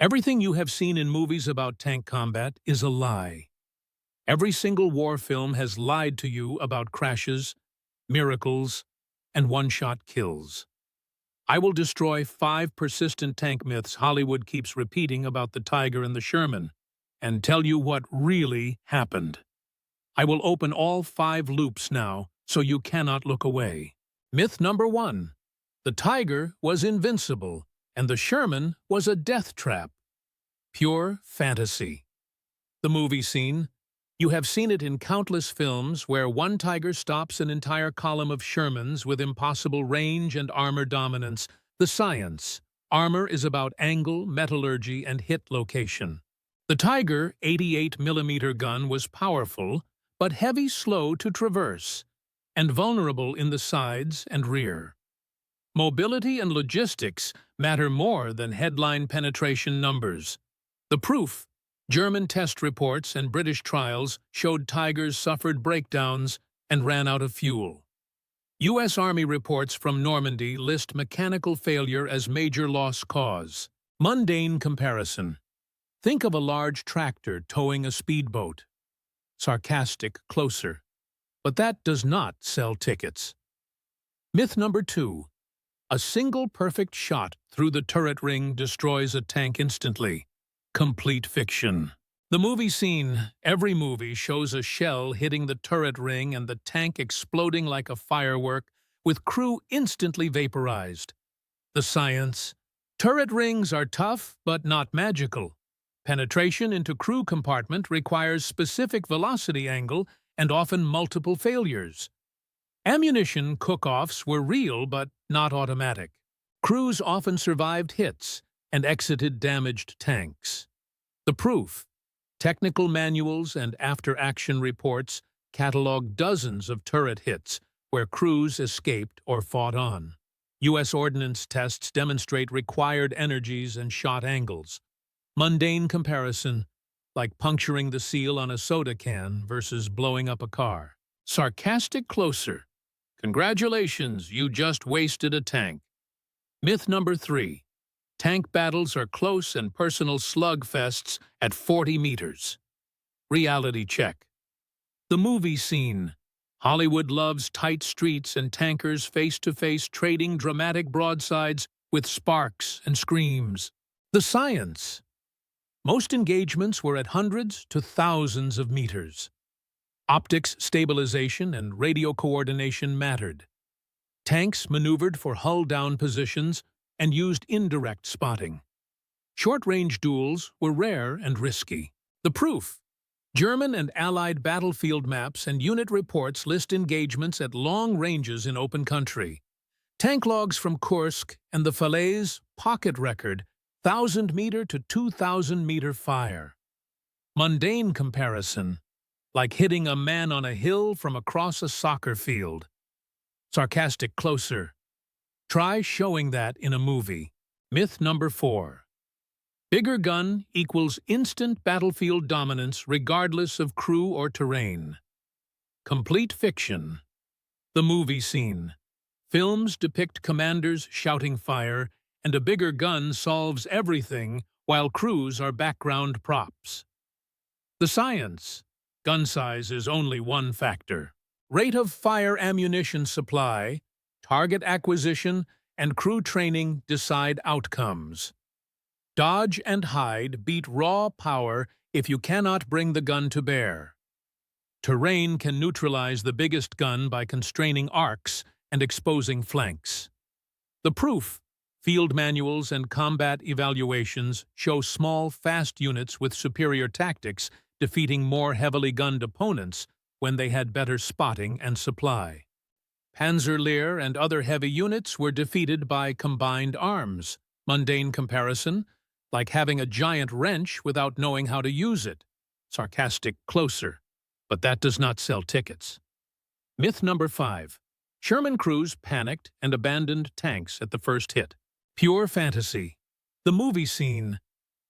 Everything you have seen in movies about tank combat is a lie. Every single war film has lied to you about crashes, miracles, and one-shot kills. I will destroy 5 persistent tank myths Hollywood keeps repeating about the Tiger and the Sherman, and tell you what really happened. I will open all 5 loops now, so you cannot look away. Myth number 1. The Tiger was invincible, and the Sherman was a death trap. Pure fantasy. The movie scene. You have seen it in countless films where one tiger stops an entire column of Shermans with impossible range and armor dominance. The science. Armor is about angle, metallurgy, and hit location. The Tiger 88mm gun was powerful, but heavy, slow to traverse, and vulnerable in the sides and rear. Mobility and logistics matter more than headline penetration numbers. The proof. German test reports and British trials showed Tigers suffered breakdowns and ran out of fuel. U.S. Army reports from Normandy list mechanical failure as major loss cause. Mundane comparison. Think of a large tractor towing a speedboat. Sarcastic closer. But that does not sell tickets. Myth number 2. A single perfect shot through the turret ring destroys a tank instantly. Complete fiction. The movie scene. Every movie shows a shell hitting the turret ring and the tank exploding like a firework, with crew instantly vaporized. The science. Turret rings are tough, but not magical. Penetration into crew compartment requires specific velocity angle and often multiple failures. Ammunition cook-offs were real but not automatic. Crews often survived hits and exited damaged tanks. The proof. Technical manuals and after-action reports catalog dozens of turret hits where crews escaped or fought on. U.S. ordnance tests demonstrate required energies and shot angles. Mundane comparison, like puncturing the seal on a soda can versus blowing up a car. Sarcastic closer. Congratulations, you just wasted a tank. Myth number 3. Tank battles are close and personal slugfests at 40 meters. Reality check. The movie scene. Hollywood loves tight streets and tankers face-to-face trading dramatic broadsides with sparks and screams. The science. Most engagements were at hundreds to thousands of meters. Optics stabilization and radio coordination mattered. Tanks maneuvered for hull-down positions and used indirect spotting. Short-range duels were rare and risky. The proof. German and Allied battlefield maps and unit reports list engagements at long ranges in open country. Tank logs from Kursk and the Falaise pocket record 1,000-meter to 2,000-meter fire. Mundane comparison, like hitting a man on a hill from across a soccer field. Sarcastic closer. Try showing that in a movie. Myth number 4. Bigger gun equals instant battlefield dominance regardless of crew or terrain. Complete fiction. The movie scene. Films depict commanders shouting fire, and a bigger gun solves everything while crews are background props. The science. Gun size is only one factor. Rate of fire ammunition supply, target acquisition, and crew training decide outcomes. Dodge and hide beat raw power if you cannot bring the gun to bear. Terrain can neutralize the biggest gun by constraining arcs and exposing flanks. The proof. Field manuals and combat evaluations show small, fast units with superior tactics defeating more heavily gunned opponents when they had better spotting and supply. Panzerlehr and other heavy units were defeated by combined arms. Mundane comparison, like having a giant wrench without knowing how to use it. Sarcastic closer, but that does not sell tickets. Myth number 5. Sherman crews panicked and abandoned tanks at the first hit. Pure fantasy. The movie scene.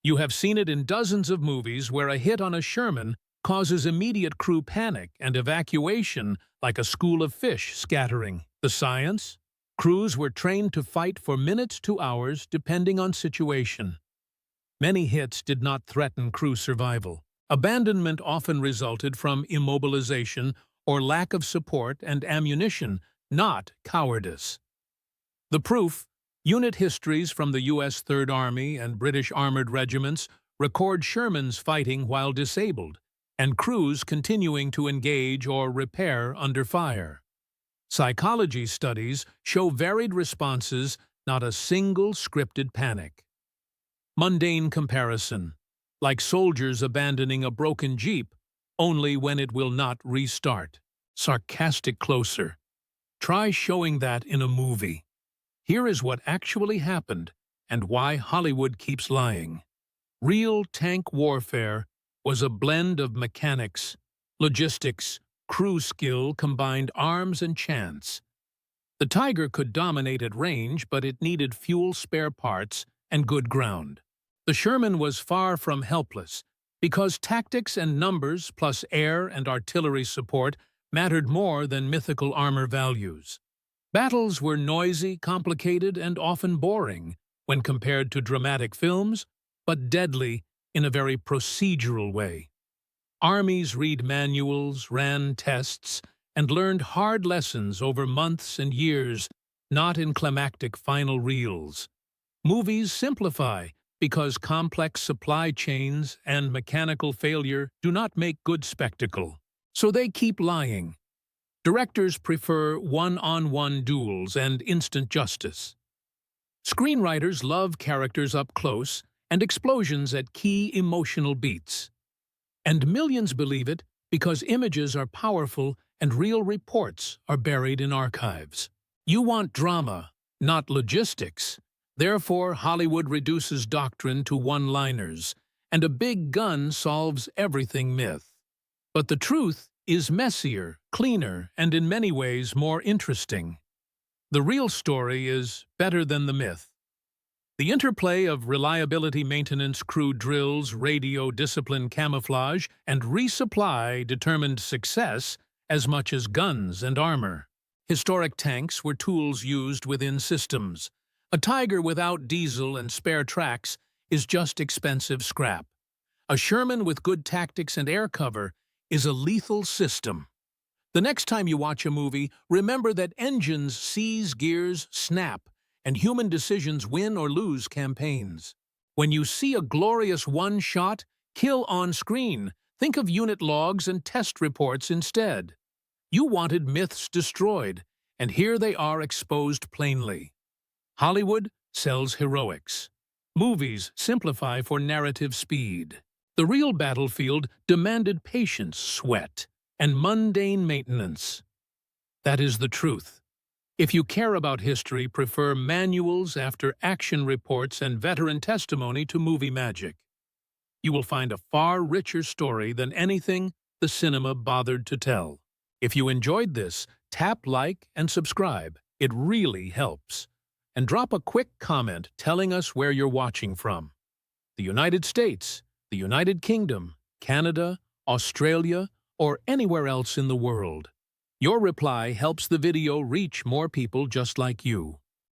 You have seen it in dozens of movies where a hit on a Sherman causes immediate crew panic and evacuation like a school of fish scattering. The science? Crews were trained to fight for minutes to hours depending on situation. Many hits did not threaten crew survival. Abandonment often resulted from immobilization or lack of support and ammunition, not cowardice. The proof: unit histories from the U.S. Third Army and British armored regiments record Shermans fighting while disabled, and crews continuing to engage or repair under fire. Psychology studies show varied responses, not a single scripted panic. Mundane comparison: like soldiers abandoning a broken Jeep, only when it will not restart. Sarcastic closer: try showing that in a movie. Here is what actually happened and why Hollywood keeps lying. Real tank warfare was a blend of mechanics, logistics, crew skill, combined arms and chance. The Tiger could dominate at range, but it needed fuel, spare parts, and good ground. The Sherman was far from helpless, because tactics and numbers plus air and artillery support mattered more than mythical armor values. Battles were noisy, complicated, and often boring when compared to dramatic films, but deadly in a very procedural way. Armies read manuals, ran tests, and learned hard lessons over months and years, not in climactic final reels. Movies simplify because complex supply chains and mechanical failure do not make good spectacle. So they keep lying. Directors prefer one-on-one duels and instant justice. Screenwriters love characters up close and explosions at key emotional beats. And millions believe it because images are powerful and real reports are buried in archives. You want drama, not logistics. Therefore, Hollywood reduces doctrine to one-liners, and a big gun solves everything myth. But the truth is messier, cleaner, and in many ways more interesting. The real story is better than the myth. The interplay of reliability, maintenance, crew drills, radio discipline, camouflage, and resupply determined success as much as guns and armor. Historic tanks were tools used within systems. A Tiger without diesel and spare tracks is just expensive scrap. A Sherman with good tactics and air cover is a lethal system. The next time you watch a movie, remember that engines seize, gears snap, and human decisions win or lose campaigns. When you see a glorious one-shot kill on screen, think of unit logs and test reports instead. You wanted myths destroyed, and here they are exposed plainly. Hollywood sells heroics. Movies simplify for narrative speed. The real battlefield demanded patience, sweat, and mundane maintenance. That is the truth. If you care about history, prefer manuals after action reports and veteran testimony to movie magic. You will find a far richer story than anything the cinema bothered to tell. If you enjoyed this, tap like and subscribe. It really helps. And drop a quick comment telling us where you're watching from. The United States, the United Kingdom, Canada, Australia, or anywhere else in the world. Your reply helps the video reach more people just like you.